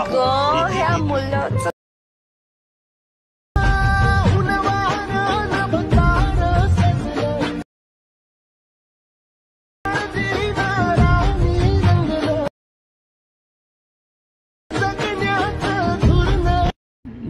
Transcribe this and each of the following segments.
गं ह्या मुलाचं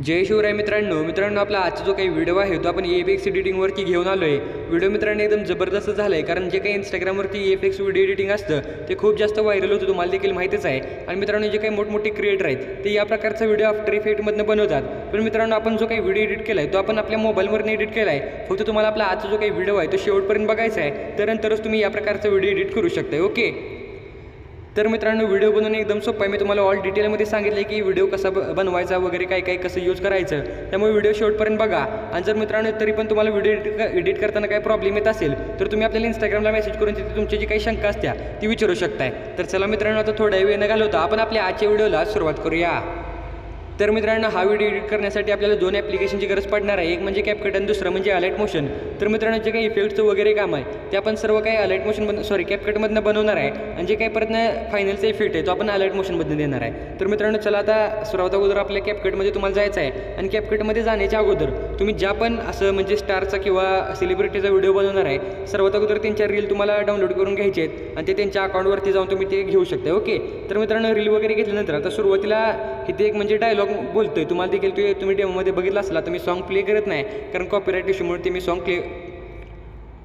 जय शिवराय मित्रांनो आपला आजचा जो काही व्हिडिओ आहे तो आपण EFX एडिटिंगवरती घेऊन आलो आहे। व्हिडिओ मित्रांनो एकदम जबरदस्त झाला आहे, कारण जे काही इंस्टाग्रामवरती EFX व्हिडिओ एडिटिंग असतं ते खूप जास्त व्हायरल होतं, तुम्हाला देखील माहितीच आहे। आणि मित्रांनो जे काही मोठमोठे क्रिएटर आहेत ते या प्रकारचा व्हिडिओ आफ्टर इफेक्टमधनं बनवतात, पण मित्रांनो आपण जो काही व्हिडिओ एडिट केला आहे तो आपण आपल्या मोबाईलवरून एडिट केला आहे। फक्त तुम्हाला आपला आजचा जो काही व्हिडिओ आहे तो शेवटपर्यंत बघायचा आहे, त्यानंतरच तुम्ही या प्रकारचा व्हिडिओ एडिट करू शकता। ओके, तर मित्रांनो व्हिडिओ बनवणे एकदम सोपं आहे। मी तुम्हाला ऑल डिटेलमध्ये सांगितले की व्हिडिओ कसा बनवायचा वगैरे काय कसं यूज करायचं, त्यामुळे व्हिडिओ शेवटपर्यंत बघा। आणि जर मित्रांनो तरी पण तुम्हाला व्हिडिओ एडिट करताना काही प्रॉब्लेम येत असेल तर तुम्ही आपल्याला इंस्टाग्रामला मेसेज करून तिथे तुमची जी काही शंका असत्या ती विचारू शकताय। तर चला मित्रांनो आता थोड्या वेळ न घालवता आपण आपल्या आजच्या व्हिडिओला सुरुवात करूया। तर मित्रांनो हा व्हिडिओ एडिट करण्यासाठी आपल्याला दोन ॲप्लिकेशनची गरज पडणार आहे, एक म्हणजे कॅपकट आणि दुसरं म्हणजे अलाइट मोशन। तर मित्रांनो जे काही इफेक्टचं वगैरे काम आहे ते आपण सर्व काही अलाइट मोशन कॅपकटमधनं बनवणार आहे, आणि जे काही परत फायनलचा इफेक्ट आहे तो आपण अलाइट मोशनमधनं देणार आहे। तर मित्रांनो चला आता सर्वात अगोदर आपल्या कॅपकटमध्ये तुम्हाला जायचं आहे, आणि कॅपकटमध्ये जाण्याच्या अगोदर तुम्ही ज्या पण असं म्हणजे स्टारचा किंवा सेलिब्रिटीचा व्हिडिओ बनवणार आहे सर्वात अगोदर त्यांच्या रील तुम्हाला डाउनलोड करून घ्यायचे आहेत, आणि ते त्यांच्या अकाउंटवरती जाऊन तुम्ही ते घेऊ शकता। ओके, तर मित्रांनो रील वगैरे घेतल्यानंतर आता सुरुवातीला इथे एक म्हणजे डायलॉग बोलतोय, तुम्हाला देखील तुम्ही डेमोमध्ये बघितलं असला तर मी सॉन्ग प्ले करत नाही, कारण कॉपीराइट इश्यूमुळे ते मी सॉन्ग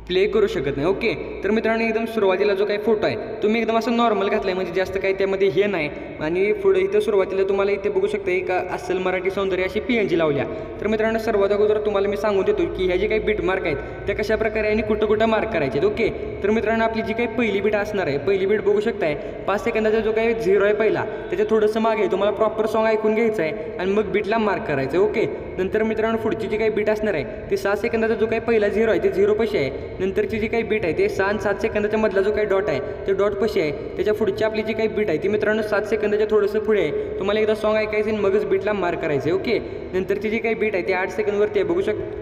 प्ले करू शकत नाही। ओके, तर मित्रांनो एकदम सुरुवातीला जो काही फोटो आहे तुम्ही एकदम असं नॉर्मल घातला आहे, म्हणजे जास्त काही त्यामध्ये हे नाही। आणि पुढे इथं सुरुवातीला तुम्हाला इथे बघू शकता एक अस्सल मराठी सौंदर्य अशी PNG लावल्या। तर मित्रांनो सर्वात अगोदर तुम्हाला मी सांगून देतो की ह्या जे काही बीट मार्क आहेत त्या कशा प्रकारे आणि कुठं मार्क करायचे आहेत। ओके, तर मित्रांनो आपली जी काही पहिली बीट असणार आहे, पहिली बीट बघू शकताय 5 सेकंदाचा जो काही 0 आहे पहिला त्याच्या थोडंसं मागे आहे, तुम्हाला प्रॉपर सॉन्ग ऐकून घ्यायचं आहे आणि मग बीटला मार्क करायचं आहे। ओके, नंतर मित्रांनो पुढची जी काही बीट असणार आहे ते 6 सेकंदाचा जो काही पहिला 0 आहे ते 0 पशी आहे, नंतरची जी काही बीट आहे ते 6 आणि 7 सेकंदाच्या मधला जो काही डॉट आहे ते डॉट पशी आहे, त्याच्या पुढची आपली जी काही बीट आहे ती मित्रांनो 7 सेकंदाच्या थोडंसं पुढे आहे, तुम्हाला एकदा सॉन्ग ऐकायचं आणि मगच बीटला मार्क करायचं आहे। ओके, नंतरची जी काही बीट आहे ती 8 सेकंदवरती आहे, बघू शकता।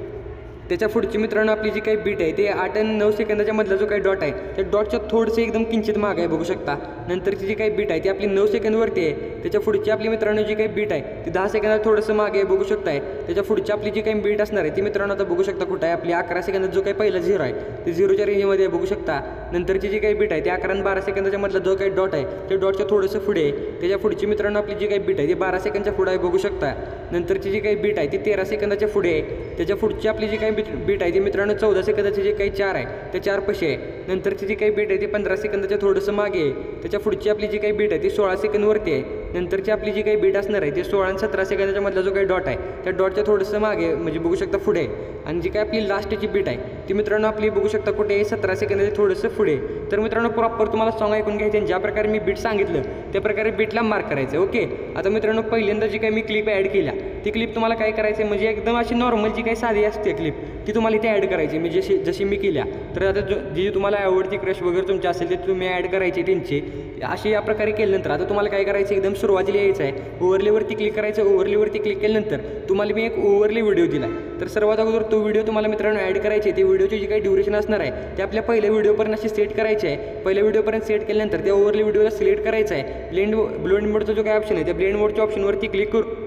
त्याच्या पुढची मित्रांनो आपली जी काही बीट आहे ते 8 आणि 9 सेकंदाच्या मधला जो काही डॉट आहे त्या डॉटच्या थोडंसं एकदम किंचित माग आहे, बघू शकता। नंतरची जी काही बीट आहे ती आपली 9 सेकंदवरती आहे, त्याच्या पुढची आपली मित्रांनो जी काही बीट आहे ती 10 सेकंदात थोडंसं मागे आहे, बघू शकताय। त्याच्या पुढची आपली जी काही बीट असणार आहे ती मित्रांनो आता बघू शकता कुठं आहे, आपली 11 सेकंदात जो काही पहिला 0 आहे ते 0च्या रेंजमध्ये आहे, बघू शकता। नंतरची जी काही बीट आहे ती 11 आणि 12 सेकंदाच्या मधला जो काही डॉट आहे ते डॉटच्या थोडंसं पुढे आहे, त्याच्या पुढची मित्रांनो आपली जी काही बीट आहे ती 12 सेकंदच्या पुढे आहे, बघू शकता। नंतरची जी काही बीट आहे ती 13 सेकंदाच्या पुढे आहे, त्याच्या पुढची आपली जी काही बीट आहे ती मित्रांनो 14 सेकंदाची जे काही 4 आहे ते 4 पशी आहे, नंतरची जी काही बीट आहे ती 15 सेकंदाच्या थोडंसं मागे आहे, त्याच्या पुढची आपली जी काही बीट आहे ती 16 सेकंदवरती आहे, नंतरची आपली जी काही बीट असणार आहे ती 16 आणि 17 सेकंदाच्या मधला जो काही डॉट आहे त्या डॉटच्या थोडंसं मागे म्हणजे बघू शकता पुढे आहे, आणि जी काही आपली लास्टची बीट आहे ती मित्रांनो आपली बघू शकता कुठे आहे 17 सेकंदाच्या थोडंसं पुढे। तर मित्रांनो प्रॉपर तुम्हाला सॉन्ग ऐकून घ्यायचं आणि ज्या प्रकारे मी बीट सांगितलं त्या प्रकारे बीटला मार्क करायचं। ओके, आता मित्रांनो पहिल्यांदा जी काही मी क्लिप ॲड केल्या ती क्लिप तुम्हाला काय करायचं आहे, म्हणजे एकदम अशी नॉर्मल जी काही साधी असते क्लिप ती तुम्हाला इथे ॲड करायची, म्हणजे जशी मी केल्या। तर आता जी तुम्हाला आवडती क्रश वगैरे तुमची असेल ते तुम्ही ॲड करायची त्यांची अशी या प्रकारे केल्यानंतर आता तुम्हाला काय करायचं एकदम सुरुवातीला यायचं आहे, ओव्हरलेवरती क्लिक करायचं। ओव्हरलेवरती क्लिक केल्यानंतर तुम्हाला मी एक ओव्हरले व्हिडिओ दिला आहे, तर सर्वात अगोदर तो व्हिडिओ तुम्हाला मित्रांनो ॲड करायचे। ते व्हिडिओची जी काही ड्युरेशन असणार आहे ते आपल्या पहिल्या व्हिडिओपर्यंत अशी सेट करायची आहे। पहिल्या व्हिडिओपर्यंत सेट केल्यानंतर त्या ओव्हरले व्हिडिओला सिलेक्ट करायचं आहे, ब्लेंड मोडचा जो काही ऑप्शन आहे त्या ब्लेंड मोडच्या ऑप्शनवरती क्लिक करू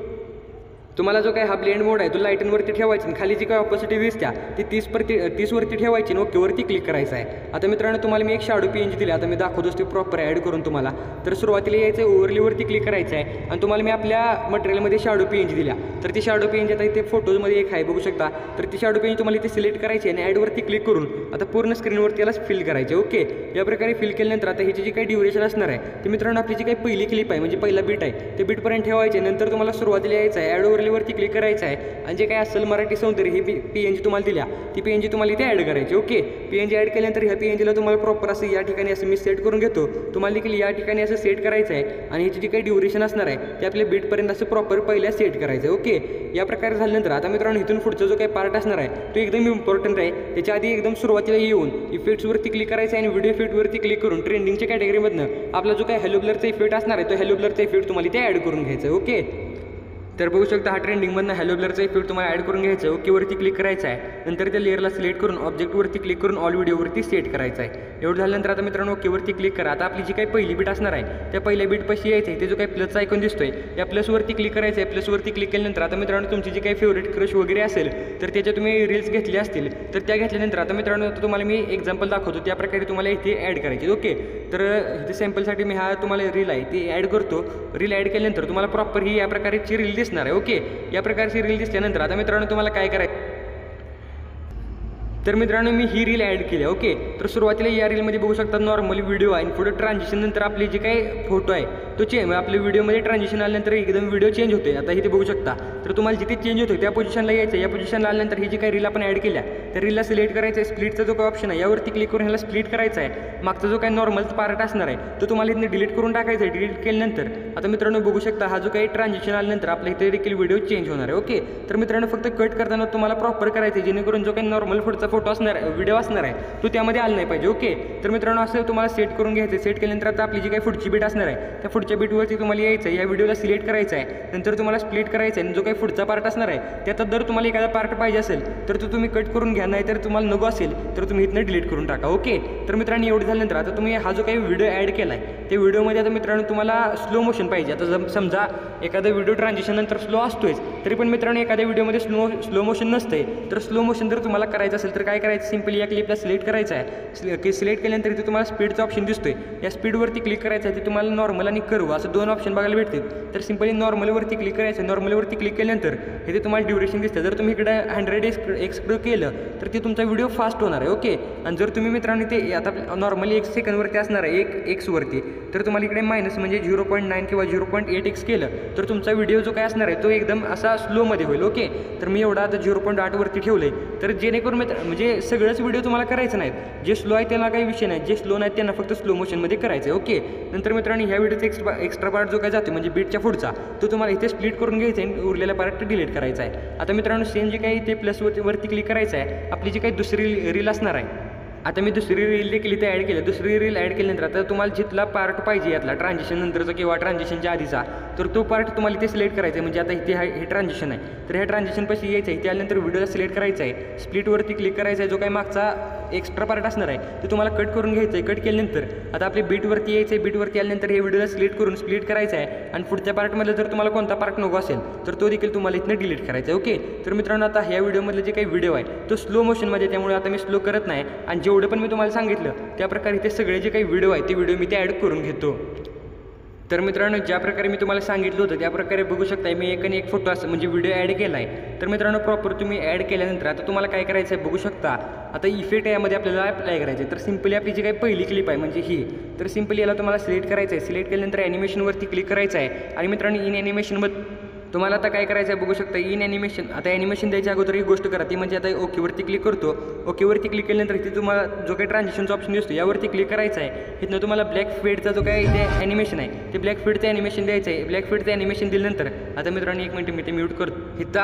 तुम्हाला जो काही हा ब्लेंड मोड आहे तो लाईटनवरती ठेवायची, खाली जी काही ऑपोसिटी दिसत्या ती 30 वरती ठेवायची आणि ओकेवरती क्लिक करायचं आहे। आता मित्रांनो तुम्हाला मी एक शॅडो PNG दिली, आता मी दाखवतोच ते प्रॉपर ॲड करून तुम्हाला। तर सुरुवातीला यायचं आहे, ओव्हरलीवरती क्लिक करायचं आहे, आणि तुम्हाला मी आपल्या मटेरियलमध्ये शॅडो PNG दिल्या, तर ती शॅडो PNG आता इथे फोटोजमध्ये एक आहे, बघू शकता। तर ती शॅडो PNG तुम्हाला इथे सिलेक्ट करायची आणि ॲडवरती क्लिक करून आता पूर्ण स्क्रीनवरती याला फिल करायचे। ओके, या प्रकारे फिल केल्यानंतर आता ह्याची जी काही ड्युरेशन असणार आहे ती मित्रांनो आपली जी काही पहिली क्लिप आहे म्हणजे पहिला बीट आहे ते बीटपर्यंत ठेवायचे, नंतर तुम्हाला सुरुवातीला यायचं आहे, ॲड ओव्हरलीवरती क्लिक करायचं आणि जे काही असेल मराठी सौंदर्य ही PNG तुम्हाला दिल्या ती PNG तुम्हाला इथे ॲड करायची। ओके, PNG ॲड केल्यानंतर ह्या PNGला तुम्हाला प्रॉपर असं या ठिकाणी असं मी सेट करून घेतो, तुम्हाला देखील या ठिकाणी असं सेट करायचं आहे, आणि ह्याची जी काही ड्युरेशन असणार आहे ते आपल्या बीटपर्यंत असं प्रॉपर पहिल्या सेट करायचं आहे। ओके, या प्रकारे झाल्यानंतर आता मित्रांनो इथून पुढचा जो काही पार्ट असणार आहे तो एकदम इम्पॉर्टंट आहे। त्याच्या आधी एकदम सुरुवातीला येऊन इफेक्ट्सवरती क्लिक करायचं आहे आणि व्हिडिओ इफेक्टवरती क्लिक करून ट्रेंडिंगच्या कॅटेगरीमधनं आपला जो काही हॅलो ब्लरचा इफेक्ट असणार आहे तो हॅलो ब्लरचा इफेक्ट तुम्हाला इथे ॲड करून घ्यायचा आहे। ओके, तर बघू शकता हा ट्रेंडिंगमधनं हॅलो ब्लरचा इफेक्ट तुम्हाला ॲड करून घ्यायचा आहे. ओकेवरती क्लिक करायचं आहे. नंतर त्या लेअरला सिलेक्ट करून ऑब्जेक्टवरती क्लिक करून ऑल व्हिडिओवरती सेट करायचं आहे. एवढं झाल्यानंतर आता मित्रांनो ओकेवरती क्लिक करा. आता आपली जी काही पहिली बीट असणार आहे त्या पहिल्या बीटपाशी यायचं आहे. ते जो काही प्लसचा आयकॉन दिसतोय या प्लसवरती क्लिक करायचं आहे. प्लसवरती क्लिक केल्यानंतर आता मित्रांनो तुमची जी काही फेवरेट क्रश वगैरे असेल तर त्याच्या तुम्ही रील्स घेतल्या असतील तर त्या घेतल्यानंतर आता मित्रांनो तुम्हाला मी एक्झाम्पल दाखवतो त्या प्रकारे तुम्हाला इथे ॲड करायची. ओके, तर इथे सॅम्पलसाठी मी हा तुम्हाला रील आहे ती ॲड करतो. रील ॲड केल्यानंतर तुम्हाला प्रॉपर ही या प्रकारची रील दिसणार आहे. ओके, या प्रकारची रील दिसल्यानंतर आता मित्रांनो तुम्हाला काय करायचं, तर मित्रांनो मी ही रील ॲड केली. ओके, तर सुरुवातीला या रीलमध्ये बघू शकता नॉर्मल व्हिडिओ आहे आणि पुढे ट्रान्झिशन नंतर आपली जी काही फोटो आहे तो आपल्या व्हिडिओमध्ये ट्रान्झिशन आल्यानंतर एकदम व्हिडिओ चेंज होते. आता इथे बघू शकता. तर तुम्हाला जिथे चेंज होतो त्या पोझिशनला यायचं. या पोझिशनला आल्यानंतर ही जी काही रील आपण ॲड केल्या त्या रीलला सिलेक्ट करायचं आहे. स्प्लिटचा जो काही ऑप्शन आहे यावरती क्लिक करून ह्याला स्प्लिट करायचा आहे. मागचा जो काही नॉर्मल पार्ट असणार आहे तो तुम्हाला इथे डिलीट करून टाकायचा आहे. डिलीट केल्यानंतर आता मित्रांनो बघू शकता हा जो काही ट्रान्झिशन आल्यानंतर आपल्या इथे देखील व्हिडिओ चेंज होणार आहे. ओके, तर मित्रांनो फक्त कट करताना तुम्हाला प्रॉपर करायचं आहे जेणेकरून जो काही नॉर्मल पुढचा फोटो असणार आहे व्हिडिओ असणार आहे तो त्यामध्ये आला नाही पाहिजे. ओके, तर मित्रांनो असं तुम्हाला सेट करून घ्यायचं. सेट केल्यानंतर आता आपली जी काही पुढची बीट असणार आहे त्या पुढच्या बीटवरती तुम्हाला यायचं आहे. या व्हिडिओला सिलेक्ट करायचं आहे. नंतर तुम्हाला स्प्लिट करायचं आहे. जो काही पुढचा पार्ट असणार आहे त्याचा जर तुम्हाला एखादा पार्ट पाहिजे असेल तर तो तुम्ही कट करून घ्या. नाही तर तुम्हाला नको असेल तर तुम्ही इथनं डिलीट करून टाका. ओके, तर मित्रांनो एवढं झाल्यानंतर आता तुम्ही हा जो काही व्हिडिओ ॲड केला आहे त्या व्हिडिओमध्ये आता मित्रांनो तुम्हाला स्लो मोशन पाहिजे. आता समजा एखादा व्हिडिओ ट्रान्झिशन नंतर स्लो असतोच तरी पण मित्रांनो एखाद्या व्हिडिओमध्ये स्लो मोशन नसते. तर स्लो मोशन जर तुम्हाला करायचं असेल तर काय करायचं, सिम्पली या क्लिपला सिलेक्ट करायचं आहे. सिलेक्ट केल्यानंतर इथे तुम्हाला स्पीडचा ऑप्शन दिसतोय. या स्पीडवरती क्लिक करायचं आहे. ते तुम्हाला नॉर्मल आणि कर्व असं दोन ऑप्शन बघायला भेटतील. तर सिम्पली नॉर्मलवरती क्लिक करायचं. नॉर्मलवरती क्लिक केल्यानंतर इथे तुम्हाला ड्युरेशन दिसतं. जर तुम्ही इकडे 100 एक्सक्रू केलं तर ते तुमचा व्हिडिओ फास्ट होणार आहे. ओके, आणि जर तुम्ही मित्रांनो ते आता नॉर्मली 1 सेकंदवरती असणार आहे 1 एक्सवरती तर तुम्हाला इकडे मायनस म्हणजे 0.9 किंवा 0.8x केलं तर तुमचा व्हिडिओ जो काय असणार आहे तो एकदम असा स्लोमध्ये होईल. ओके, तर मी एवढा आता 0.8 वरती ठेवले. तर जेणेकरून म्हणजे सगळंच व्हिडिओ तुम्हाला करायचं नाहीत. जे स्लो आहे त्याला काही विषय नाही, जे स्लो नाहीत त्यांना फक्त स्लो मोशनमध्ये करायचं आहे. ओके, नंतर मित्रांनो ह्या व्हिडिओचा एक्स्ट्रा पार्ट जो काय जातो म्हणजे बीटच्या पुढचा तो तुम्हाला इथे स्प्लिट करून घ्यायचा आहे. उरलेला पार्ट डिलीट करायचा आहे. आता मित्रांनो सेम जे काही ते प्लसवरती क्लिक करायचं आहे. आपली जी काही दुसरी रील असणार आहे आता मी दुसरी रील देखील इथे ॲड केलं. दुसरी रील ॲड केल्यानंतर आता तुम्हाला जिथला पार्ट पाहिजे यातला ट्रान्झिशन नंतरचा किंवा ट्रान्झिशनच्या आधीचा तर तो पार्ट तुम्हाला इथे सिलेक्ट करायचा आहे. म्हणजे आता इथे हे ट्रान्झिशन आहे तर ह्या ट्रान्झिशनपाशी यायचं आहे. त्यानंतर व्हिडिओला सिलेक्ट करायचं आहे. स्प्लिटवरती क्लिक करायचं आहे. जो काही मागचा एक्स्ट्रा पार्ट असणार आहे तो तुम्हाला कट करून घ्यायचं आहे. कट केल्यानंतर आता आपली बीटवरती यायचं आहे. बीटवरती आल्यानंतर हे व्हिडिओला सिलेक्ट करून स्प्लिट करायचं आहे. आणि पुढच्या पार्टमध्ये जर तुम्हाला कोणता पार्ट नको असेल तर तो देखील तुम्हाला इथनं डिलीट करायचा आहे. ओके, तर मित्रांनो आता ह्या व्हिडिओमधले जे काही व्हिडिओ आहे तो स्लो मोशनमध्ये त्यामुळे आता मी स्लो करत नाही. आणि जेवढं पण मी तुम्हाला सांगितलं त्याप्रकारे ते सगळे जे काही व्हिडिओ आहे ते व्हिडिओ मी ते ॲड करून घेतो. तर मित्रांनो ज्या प्रकारे मी तुम्हाला सांगितलं होतं त्या प्रकारे बघू शकता मी एक आणि एक फोटो असं म्हणजे व्हिडिओ ॲड केला आहे. तर मित्रांनो प्रॉपर तुम्ही ॲड केल्यानंतर आता तुम्हाला काय करायचं आहे बघू शकता. आता इफेक्ट यामध्ये आपल्याला अप्लाय करायचं आहे. तर सिम्पली आपली जी काही पहिली क्लिप आहे म्हणजे ही तर सिम्पली याला तुम्हाला सिलेक्ट करायचं आहे. सिलेक्ट केल्यानंतर ॲनिमेशनवरती क्लिक करायचं आहे. आणि मित्रांनो इन ॲनिमेशनमध्ये तुम्हाला आता काय करायचं आहे बघू शकता. इन ॲनिमेशन आता ॲनिमेशन द्यायच्या अगोदर एक गोष्ट करा ती म्हणजे आता ओकेवरती क्लिक करतो. ओकेवरती क्लिक केल्यानंतर इथे तुम्हाला जो काही ट्रान्झिशनचा ऑप्शन दिसतो यावरती क्लिक करायचं आहे. इथनं तुम्हाला ब्लॅक फेडचा जो काही इथे ॲनिमेशन आहे ते ब्लॅक फेडचं ॲनिमेशन द्यायचं आहे. ब्लॅक फेडचं ॲनिमेशन दिल्यानंतर आता मित्रांनो एक मिनिट मी ते म्यूट करतो. इथं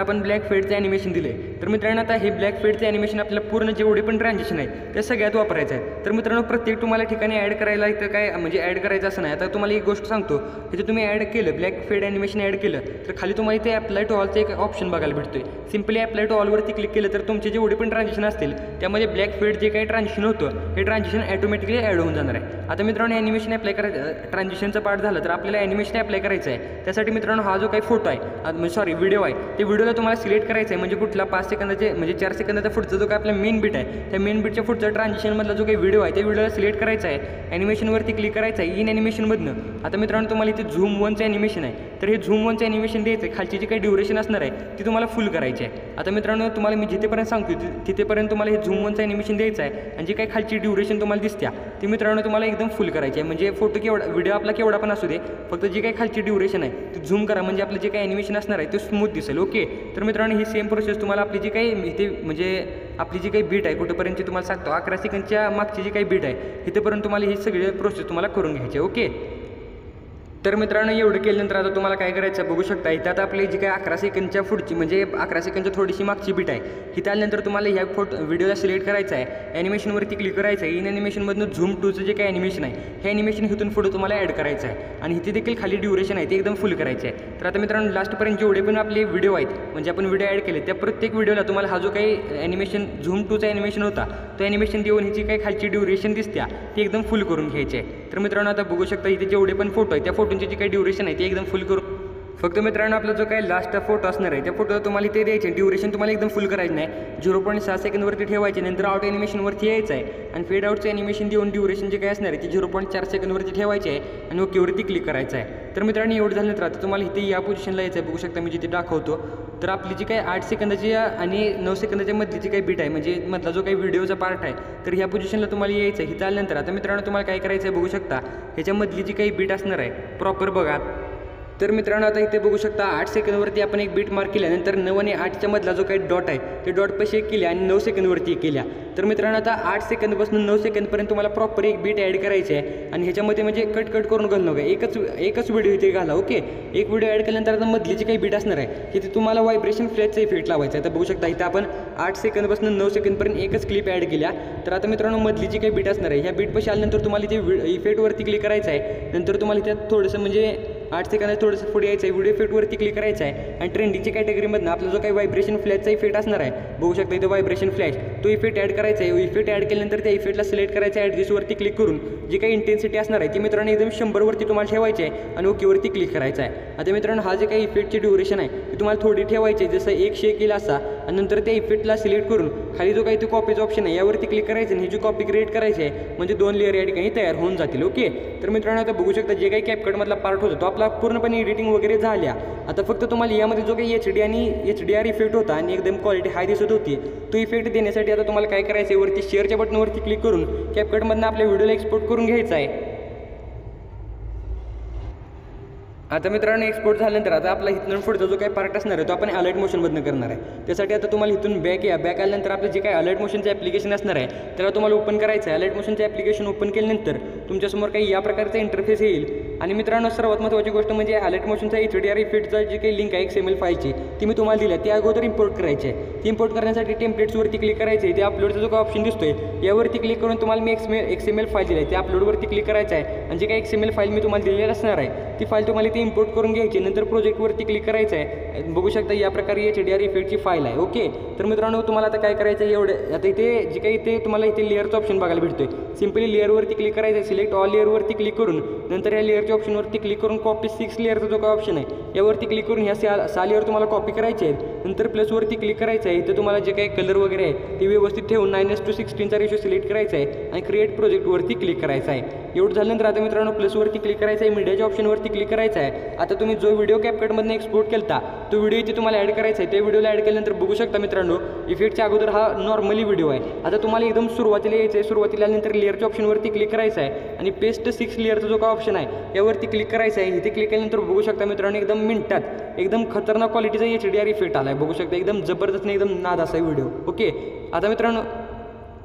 आपण ब्लॅक फेडचं ॲनिमेशन दिलं आहे. तर मित्रांनो आता हे ब्लॅक फेडचं ॲनिमेशन आपल्याला पूर्ण जेवढे पण ट्रान्झिशन आहे त्या सगळ्यात वापरायचं आहे. तर मित्रांनो प्रत्येक तुम्हाला ठिकाणी ॲड करायला इथं काय म्हणजे ॲड करायचं असं नाही. आता तुम्हाला एक गोष्ट सांगतो इथे तुम्ही ॲड केलं ब्लॅक फेड ॲनिमेशन ॲड केलं तर खाली तुम्हाला इथे अप्लाय टू ऑलचं एक ऑप्शन बघायला भेटतोय. सिम्पली अप्लाय टू ऑलवरती क्लिक केलं तर तुमचे जेवढे पण ट्रान्झिशन असतील त्यामध्ये ब्लॅक फेड जे काही ट्रान्झिशन होतं हे ट्रान्झिशन ॲटोमॅटिकली ॲड होऊन जाणार आहे. आता मित्रांनो ॲनिमेशन अप्लाय करायचं ट्रान्झिशनचा पार्ट झालं तर आपल्याला ॲनिमेशन अप्लाय करायचं आहे. त्यासाठी मित्रांनो हा जो काही फोटो आहे सॉरी व्हिडिओ आहे ते व्हिडिओला तुम्हाला सिलेक्ट करायचं आहे. म्हणजे कुठला 5 सेकंदाचे म्हणजे 4 सेकंदाचा पुढचा जो काही आपला मेन बीट आहे त्या मेन बीटच्या पुढचा ट्रान्झिशनमधला जो काही व्हिडिओ आहे त्या व्हिडिओला सिलेक्ट करायचा आहे. ॲनिमेशनवरती क्लिक करायचं आहे. इन ॲनिमेशनमधनं आता मित्रांनो तुम्हाला इथे झूम 1चं ॲनिमेशन आहे तर हे झूम 1चं ॲनिमेशन द्यायचं आहे. खालची जी काही ड्युरेशन असणार आहे ती तुम्हाला फुल करायची आहे. आता मित्रांनो तुम्हाला मी जिथेपर्यंत सांगतो तिथेपर्यंत तुम्हाला हे झूम 1चं ॲनिमेशन द्यायचं आहे. आणि जी काही खालची ड्युरेशन तुम्हाला दिसत्या ती मित्रांनो तुम्हाला एकदम फुल करायची आहे. म्हणजे फोटो केवढा व्हिडिओ आपला केवढा पण असू दे फक्त जी काही खालची ड्युरेशन आहे ती झूम करा म्हणजे आपलं जे काही ॲनिमेशन असणार आहे ते स्मूथ दिसेल. ओके, तर मित्रांनो ही सेम प्रोसेस तुम्हाला आपली जी काही इथे म्हणजे आपली जी काही बीट आहे कुठेपर्यंतची तुम्हाला सांगतो 11 सेकंडच्या मागची जी काही बीट आहे इथेपर्यंत तुम्हाला ही सगळी प्रोसेस तुम्हाला करून घ्यायची आहे. ओके, तर मित्रांनो एवढं केल्यानंतर आता तुम्हाला काय करायचं बघू शकता. इथं आता आपली जी काय 11 सेकंदच्या पुढची म्हणजे 11 सेकंदच्या थोडीशी मागची बीट आहे. इथं आल्यानंतर तुम्हाला ह्या व्हिडिओला सिलेक्ट करायचं आहे, ॲनिमेशनवरती क्लिक करायचं आहे. इन ॲनिमेशनमधून झूम 2चं जे काही ॲनिमेशन आहे हे ॲनिमेशन इथून पुढे तुम्हाला ॲड करायचं आहे आणि इथे देखील खाली ड्युरेशन आहे ते एकदम फुल करायचे आहे. तर आता मित्रांनो लास्टपर्यंत जेवढे पण आपले व्हिडिओ आहेत म्हणजे आपण व्हिडिओ ॲड केले त्या प्रत्येक व्हिडिओला तुम्हाला हा जो काही ॲनिमेशन झूम 2चा ॲनिमेशन होता तो ॲनिमेशन देऊन ह्याची काही खालची ड्युरेशन दिसत्या ती एकदम फुल करून घ्यायची आहे. तर मित्रांनो आता बघू शकता इथे जेवढे पण फोटो आहे त्या फोटोंची जी काही ड्युरेशन आहे ते एकदम फुल करून फक्त मित्रांनो आपला जो काही लास्ट फोटो असणार आहे त्या फोटोला तुम्हाला इथे द्यायचे ड्युरेशन तुम्हाला एकदम फुल करायचं नाही. 0.6 सेकंदवरती ठेवायचे, नंतर आउट ॲनिमेशनवरती यायचं आहे आणि फेड आउटचं ॲनिमेशन देऊन ड्युरेशन जे काही असणार आहे ते 0.4 सेकंदवरती ठेवायचे आहे आणि ओकेवरती क्लिक करायचं आहे. तर मित्रांनो एवढं झालं तर आता तुम्हाला इथे या पोझिशनला यायचं आहे. बघू शकता मी जिथे दाखवतो तर आपली जी काही 8 सेकंदाची आणि 9 सेकंदाच्या मधली जी काही बीट आहे म्हणजे मधला जो काही व्हिडिओचा पार्ट आहे तर ह्या पोझिशनला तुम्हाला यायचं आहे. इथं आल्यानंतर आता मित्रांनो तुम्हाला काय करायचं आहे बघू शकता ह्याच्यामधली जी काही बीट असणार आहे प्रॉपर बघा. तर मित्रांनो आता इथे बघू शकता 8 सेकंदवरती आपण एक बीट मार्क केल्यानंतर 9 आणि 8च्या मधला जो काही डॉट आहे ते डॉट पैसे एक केल्या आणि 9 सेकंदवरती केल्या. तर मित्रांनो आता 8 सेकंदपासून 9 सेकंदपर्यंत तुम्हाला प्रॉपर एक बीट ॲड करायची आहे आणि ह्याच्यामध्ये म्हणजे कट करून घालू नका, एकच व्हिडिओ इथे घाला. ओके, एक व्हिडिओ ॲड केल्यानंतर आता मधली जी काही बीट असणार आहे तिथे तुम्हाला व्हायब्रेशन फ्लॅशचा इफेक्ट लावायचा आहे. तर बघू शकता इथं आपण 8 सेकंदपासून 9 सेकंदपर्यंत एकच क्लिप ॲड केल्या. तर आता मित्रांनो मधली जी काही बीट असणार आहे ह्या बीटपाशी आल्यानंतर तुम्हाला इथे इफेक्टवरती क्लिक करायचं आहे. नंतर तुम्हाला इथे थोडंसं म्हणजे 8 सेकंदात थोडंसं पुढे यायचं आहे, व्हिडिओ इफेक्टवरती क्लिक करायचं आहे आणि ट्रेंडिंगच्या कॅटेगरीमधनं आपला जो काही व्हायब्रेशन फ्लॅशचा इफेक्ट असणार आहे बघू शकता इथं व्हायब्रेशन फ्लॅश तो इफेक्ट ॲड करायचा आहे. इफेक्ट ॲड केल्यानंतर त्या इफेक्टला सिलेक्ट करायचं आहे, ॲडजस्टवरती क्लिक करून जी काही इंटेन्सिटी असणार आहे ती मित्रांनो एकदम 100वरती तुम्हाला ठेवायची आहे आणि ओकेवरती क्लिक करायचं आहे. आता मित्रांनो हा जे काही इफेक्टची ड्युरेशन आहे ती तुम्हाला थोडी ठेवायची आहे, जसं 1 शेक असा आणि नंतर त्या इफेक्टला सिलेक्ट करून खाली जो काही तो कॉपीचा ऑप्शन आहे यावरती क्लिक करायचं आणि ही जी कॉपी क्रिएट करायची आहे म्हणजे 2 लेअर या ठिकाणी तयार होऊन जातील. ओके, तर मित्रांनो आता बघू शकता जे काही कॅपकटमधला पार्ट होता तो आपला पूर्णपणे एडिटिंग वगैरे झाल्या. आता फक्त तुम्हाला यामध्ये जो काही HD आणि HDR इफेक्ट होता आणि एकदम क्वालिटी हाय दिसत होती तो इफेक्ट देण्यासाठी आता तुम्हाला काय करायचं आहे वरती शेअरच्या बटनवरती क्लिक करून कॅपकटमधनं आपल्या व्हिडिओला एक्सपोर्ट करून घ्यायचा आहे. आता मित्रांनो एक्सपोर्ट झाल्यानंतर आता आपला इथून पुढचा जो काही पार्ट असणार आहे तो आपण अलर्ट मोशनमधनं करणार आहे. त्यासाठी आता तुम्हाला इथून बॅक आल्यानंतर आपलं जे काही अलर्ट मोशनचं ॲप्लिकेशन असणार आहे त्याला तुम्हाला ओपन करायचं आहे. अलर्ट मोशनचं ॲप्लिकेशन ओपन केल्यानंतर तुमच्यासमोर काही या प्रकारचा इंटरफेस येईल आणि मित्रांनो सर्वात महत्त्वाची गोष्ट म्हणजे अलर्ट मोशनचा HDR इफेक्टचा जी काही लिंक आहे XML फाईलची ती मी तुम्हाला दिली आहे ती अगोदर इम्पोर्ट करायची आहे. ती इम्पोर्ट करण्यासाठी टेम्पलेट्सवरती क्लिक करायचं आहे. ते अपलोडचा जो काही ऑप्शन दिसतोय यावरती क्लिक करून तुम्हाला मी XML फाईल दिली आहे, ते अपलोडवरती क्लिक करायचं आहे आणि जे काही XML फाईल मी तुम्हाला दिलेली असणार आहे ती फाईल तुम्हाला इम्पोर्ट करून घ्यायची. नंतर प्रोजेक्टवरती क्लिक करायचं आहे. बघू शकता या प्रकारे HDR इफेक्टची फाईल आहे. ओके, तर मित्रांनो तुम्हाला आता काय करायचं आहे एवढं आता इथे जे काही इथे तुम्हाला इथे लेअरचं ऑप्शन बघायला भेटतोय. सिम्पली लेअरवरती क्लिक करायचं आहे, सिलेक्ट ऑल लेअरवरती क्लिक करून नंतर या लेअरच्या ऑप्शनवरती क्लिक करून कॉपी 6 लेअरचा जो काही ऑप्शन आहे यावरती क्लिक करून ह्या 6 लेअर तुम्हाला कॉपी करायचे आहेत. नंतर प्लसवरती क्लिक करायचं आहे. इथं तुम्हाला जे काही कलर वगैरे आहे ते व्यवस्थित ठेवून 9:16चा रेशो सिलेक्ट करायचा आहे आणि क्रिएट प्रोजेक्टवरती क्लिक करायचं आहे. एवढं झाल्यानंतर आता मित्रांनो प्लसवरती क्लिक करायचं आहे, मीडियाच्या ऑप्शनवरती क्लिक करायचं आहे. आता तुम्ही जो व्हिडिओ कॅपकटमधून एक्सपोर्ट केला तो व्हिडिओ इथे तुम्हाला ॲड करायचा आहे. त्या व्हिडिओला ॲड केल्यानंतर बघू शकता मित्रांनो इफेक्टच्या अगोदर हा नॉर्मली व्हिडिओ आहे. आता तुम्हाला एकदम सुरुवातीला यायचं आहे. सुरुवातीला नंतर लेअरच्या ऑप्शनवरती क्लिक करायचं आहे आणि पेस्ट 6 लेअरचा जो काही ऑप्शन आहे यावरती क्लिक करायचं आहे. इथे क्लिक केल्यानंतर बघू शकता मित्रांनो एकदम मिनिटात एकदम खतरनाक क्वालिटीचा HDR इफेक्ट आला आहे. बघू शकता एकदम जबरदस्त नाही एकदम नाद असा व्हिडिओ. ओके, आता मित्रांनो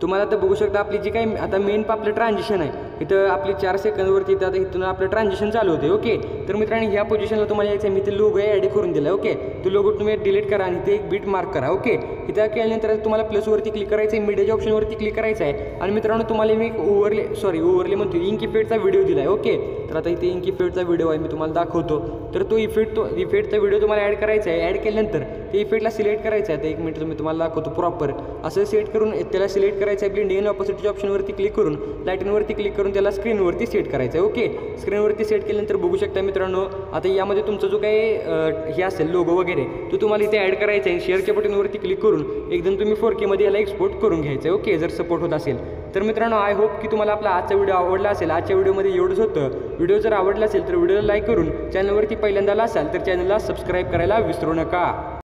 तुम्हाला आता बघू शकता आपली जी काही आता मेन आपलं ट्रान्झिशन आहे इथं आपली 4 सेकंदवरती इथं आता इथून आपलं ट्रान्झिशन चालू होते. ओके, तर मित्रांनो ह्या पोझिशनला तुम्हाला यायचं आहे. मी ते लोगो ॲड करून दिला. ओके, तो लोगो तुम्ही डिलीट करा आणि ते एक बीट मार्क करा. ओके, इथं केल्यानंतर तुम्हाला प्लसवरती क्लिक करायचं आहे, मीडियाच्या ऑप्शनवरती क्लिक करायचं आहे आणि मित्रांनो तुम्हाला मी एक ओव्हरले म्हणतो इंक इफेक्टचा व्हिडिओ दिला आहे. ओके, तर आता इथे इंक इफेक्टचा व्हिडिओ आहे मी तुम्हाला दाखवतो. तर तो इफेक्टचा व्हिडिओ तुम्हाला ॲड करायचा आहे. ॲड केल्यानंतर ते इफेक्टला सिलेक्ट करायचं आहे. आता 1 मिनिट मी तुम्हाला दाखवतो प्रॉपर असं सेट करून त्याला सिलेक्ट करायचं आहे. ब्लेंडिंग ऑपोजिटच्या ऑप्शनवरती क्लिक करून लाईटिंगवरती क्लिक करून त्याला स्क्रीनवरती सेट करायचं आहे. ओके, स्क्रीनवरती सेट केल्यानंतर बघू शकता मित्रांनो आता यामध्ये तुमचा जो काही हे असेल लोगो वगैरे तो तुम्हाला इथे ॲड करायचा आहे. शेअरच्या बटनवरती क्लिक करून एकदम तुम्ही 4K मध्ये याला एक्सपोर्ट करून घ्यायचं आहे. ओके, जर सपोर्ट होत असेल तर मित्रांनो आय होप की तुम्हाला आपला आजचा व्हिडिओ आवडला असेल. आजच्या व्हिडिओमध्ये एवढंच होतं. व्हिडिओ जर आवडला असेल तर व्हिडिओला लाईक करून चॅनलवरती पहिल्यांदा असाल तर चॅनलला सबस्क्राईब करायला विसरू नका.